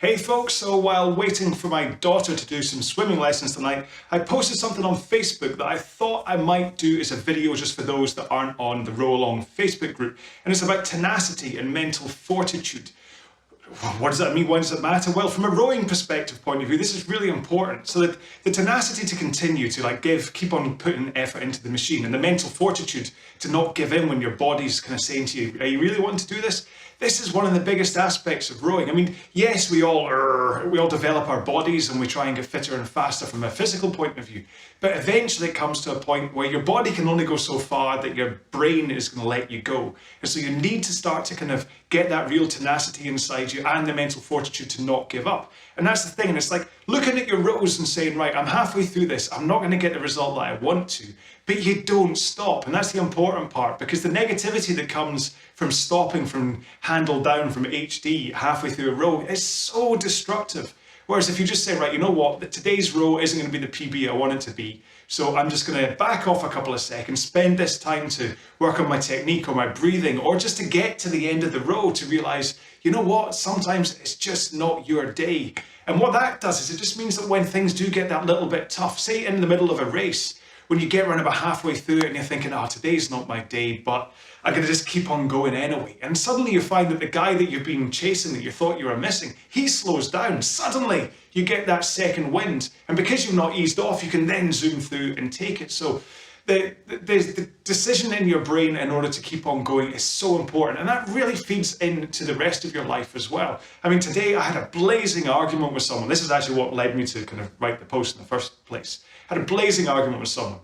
Hey folks, so while waiting for my daughter to do some swimming lessons tonight, I posted something on Facebook that I thought I might do as a video just for those that aren't on the RowAlong Facebook group. And it's about tenacity and mental fortitude. What does that mean? Why does it matter? Well, from a rowing perspective point of view, this is really important. So that the tenacity to continue to keep on putting effort into the machine, and the mental fortitude to not give in when your body's kind of saying to you, are you really wanting to do this? This is one of the biggest aspects of rowing. I mean, yes, we all develop our bodies and we try and get fitter and faster from a physical point of view. But eventually it comes to a point where your body can only go so far that your brain is going to let you go. And so you need to start to kind of get that real tenacity inside you and the mental fortitude to not give up. And that's the thing. And it's like looking at your rows and saying, right, I'm halfway through this. I'm not going to get the result that I want to. But you don't stop. And that's the important part, because the negativity that comes from stopping from handle down from HD halfway through a row is so destructive. Whereas if you just say, right, you know what, today's row isn't going to be the PB I want it to be, so I'm just going to back off a couple of seconds, spend this time to work on my technique or my breathing, or just to get to the end of the row to realize, you know what, sometimes it's just not your day. And what that does is it just means that when things do get that little bit tough, say in the middle of a race, when you get around about halfway through it and you're thinking, oh, today's not my day, but I'm going to just keep on going anyway. And suddenly you find that the guy that you've been chasing, that you thought you were missing, he slows down. Suddenly you get that second wind. And because you've not eased off, you can then zoom through and take it. So the decision in your brain in order to keep on going is so important. And that really feeds into the rest of your life as well. I mean, today I had a blazing argument with someone. This is actually what led me to kind of write the post in the first place. I had a blazing argument with someone.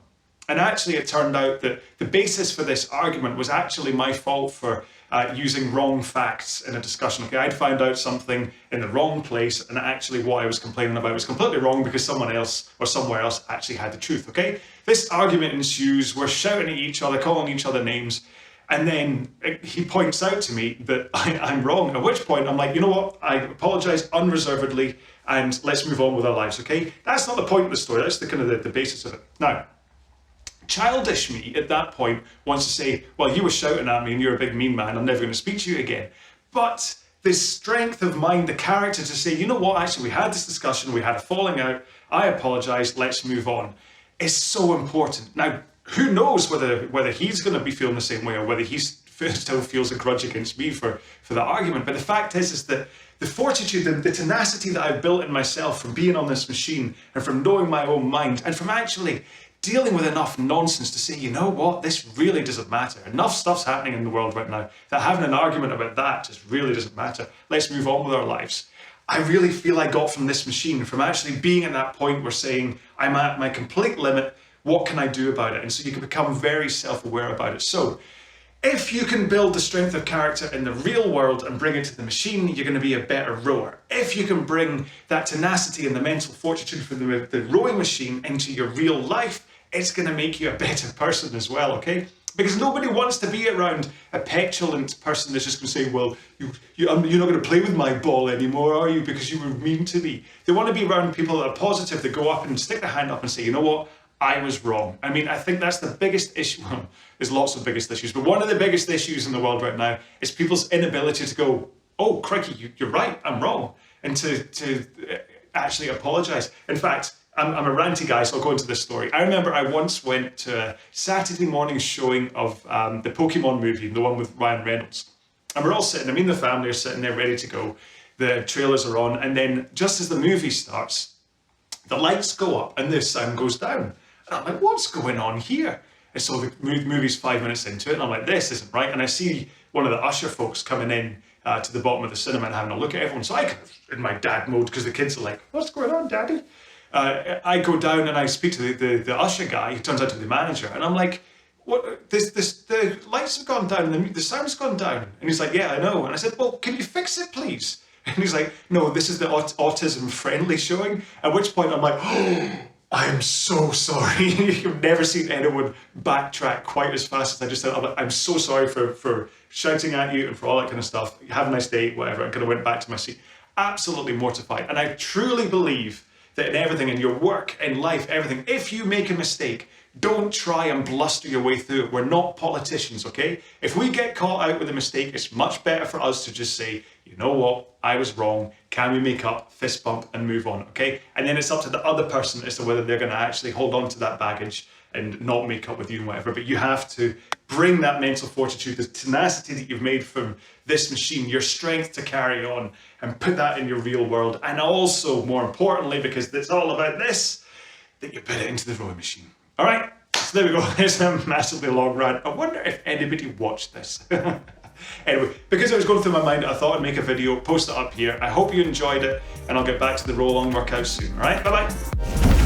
And actually it turned out that the basis for this argument was actually my fault for using wrong facts in a discussion. Okay, I'd found out something in the wrong place, and actually what I was complaining about was completely wrong because someone else or somewhere else actually had the truth. Okay, this argument ensues, we're shouting at each other, calling each other names, and then he points out to me that I'm wrong, at which point I'm like, you know what, I apologize unreservedly and let's move on with our lives. Okay, that's not the point of the story, that's the kind of the basis of it. Now, childish me at that point wants to say, well, you were shouting at me and you're a big mean man, I'm never going to speak to you again. But the strength of mind, the character to say, you know what, actually we had this discussion, we had a falling out, I apologise, let's move on, is so important. Now, who knows whether he's going to be feeling the same way or whether he still feels a grudge against me for that argument. But the fact is that the fortitude, the tenacity that I've built in myself from being on this machine and from knowing my own mind and from actually dealing with enough nonsense to say, you know what, this really doesn't matter. Enough stuff's happening in the world right now that having an argument about that just really doesn't matter. Let's move on with our lives. I really feel I got from this machine, from actually being at that point where saying, I'm at my complete limit, what can I do about it? And so you can become very self-aware about it. So if you can build the strength of character in the real world and bring it to the machine, you're going to be a better rower. If you can bring that tenacity and the mental fortitude from the rowing machine into your real life, it's going to make you a better person as well, okay? Because nobody wants to be around a petulant person that's just going to say, well, you're not going to play with my ball anymore, are you? Because you were mean to me. They want to be around people that are positive, that go up and stick their hand up and say, you know what? I was wrong. I mean, I think that's the biggest issue. Well, there's lots of biggest issues, but one of the biggest issues in the world right now is people's inability to go, oh, crikey, you're right, I'm wrong. And to actually apologize. In fact, I'm a ranty guy, so I'll go into this story. I remember I once went to a Saturday morning showing of the Pokemon movie, the one with Ryan Reynolds. And we're all sitting, me and the family are sitting there ready to go. The trailers are on, and then just as the movie starts, the lights go up and the sound goes down. And I'm like, what's going on here? And so the movie's 5 minutes into it, and I'm like, this isn't right. And I see one of the usher folks coming in to the bottom of the cinema and having a look at everyone. So I kind of, in my dad mode, because the kids are like, what's going on, Daddy? I go down and I speak to the usher guy, who turns out to be the manager, and I'm like, what? The lights have gone down, and the sound's gone down. And he's like, yeah, I know. And I said, well, can you fix it, please? And he's like, no, this is the autism-friendly showing. At which point I'm like, oh, I'm so sorry. You've never seen anyone backtrack quite as fast as I just said. I'm so sorry for shouting at you and for all that kind of stuff. Have a nice day, whatever. I kind of went back to my seat. Absolutely mortified. And I truly believe that in everything, in your work, in life, everything, if you make a mistake, don't try and bluster your way through it. We're not politicians, okay? If we get caught out with a mistake, it's much better for us to just say, you know what, I was wrong. Can we make up, fist bump, and move on, okay? And then it's up to the other person as to whether they're going to actually hold on to that baggage and not make up with you and whatever. But you have to bring that mental fortitude, the tenacity that you've made from this machine, your strength to carry on, and put that in your real world. And also, more importantly, because it's all about this, that you put it into the rowing machine. All right, so there we go. There's a massively long rant. I wonder if anybody watched this. Anyway, because it was going through my mind, I thought I'd make a video, post it up here. I hope you enjoyed it, and I'll get back to the RowAlong workout soon. All right, bye-bye.